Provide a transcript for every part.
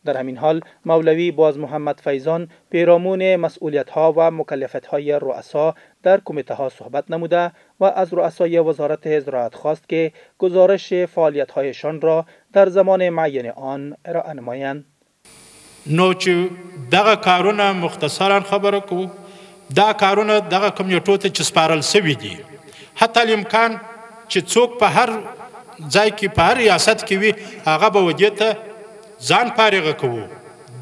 در همین حال مولوی باز محمد فیضان پیرامون مسئولیت‌ها و مکلفیت‌های رؤسا در کمیته‌ها صحبت نموده و از رؤسای وزارت زراعت خواست که گزارش فعالیت‌هایشان را در زمان معین آن ارائه نمایند. نو چې دغه کارونه مختصرا خبره کوو، دا کارونه دغه کمیټو ته چې سپارل سوي دي، حتی الامکان چې څوک په هر ځای کې په هر ریاست کې وي هغه به ودې ته ځان فارغه کوو.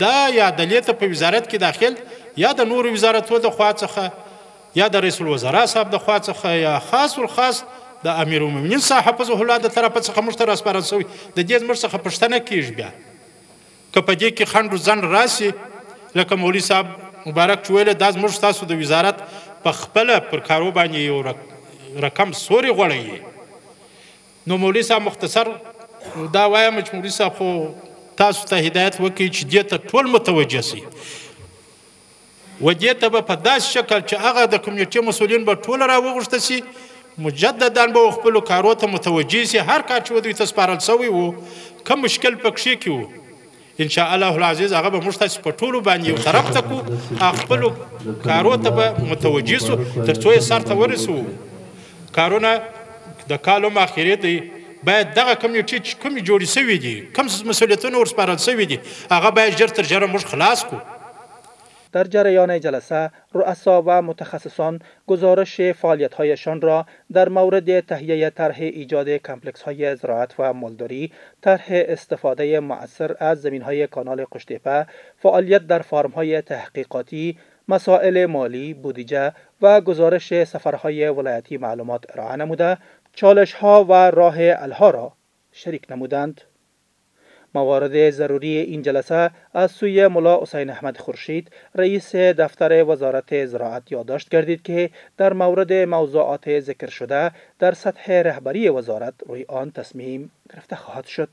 دا یا دلې ته په وزارت کې داخل یا د نورو وزارتونو د خوا څخه یا د رئیس الوزرا صاحب د خوا څخه یا خاص الخاص د امیر المؤمنین صاحب حفظه الله د طرفه څخه موږ ته راسپارل سوي. د دې زموږ څخه پوښتنه کېږي بیا که په دې کې خنډ و ځنډ راسي، لکه مولوي صاحب مبارک چې ویل دا زموږ ستاسو د وزارت په خپله پر کارو باندې یو رقم سوري غوړوي. نو مولوي صاحب مختصر دا وایم چې مولوي صاحب خو تاسو ته هدایت وکړي چې دې ته ټول متوجه سي و دې ته به په داسې شکل چې هغه د کمیټې مسؤلین به ټول راوغوښته سي، مجددا به خپلو کارو ته متوجه سي. هر کار چې دوی ته سپارل سوی و کوم مشکل پکښې کې و ان شاء الله العزیز هغه به موږ تاسو په ټولو باندې یو طرف ته کړو، خپلو کارو ته به متوجه سو تر څو یې سر ته ورسوو. کارونه د کال ماخرې دی باید دغه کمیټې چې کومې جوړې سوي دي، کوم مسئولیتونه ورسپارل سوي دي، هغه باید ژر تر ژره موږ خلاص کړو. در جریان جلسه رؤسا و متخصصان گزارش فعالیت‌هایشان را در مورد تهیه طرح ایجاد کمپلکس‌های زراعت و مالداری، طرح استفاده مؤثر از زمین‌های کانال قشتیپه، فعالیت در فارم‌های تحقیقاتی، مسائل مالی، بودجه و گزارش سفرهای ولایتی معلومات ارائه نموده، چالش‌ها و راه حل‌ها را شریک نمودند. موارد ضروری این جلسه از سوی ملا حسین احمد خورشید رئیس دفتر وزارت زراعت یادداشت گردید که در مورد موضوعات ذکر شده در سطح رهبری وزارت روی آن تصمیم گرفته خواهد شد.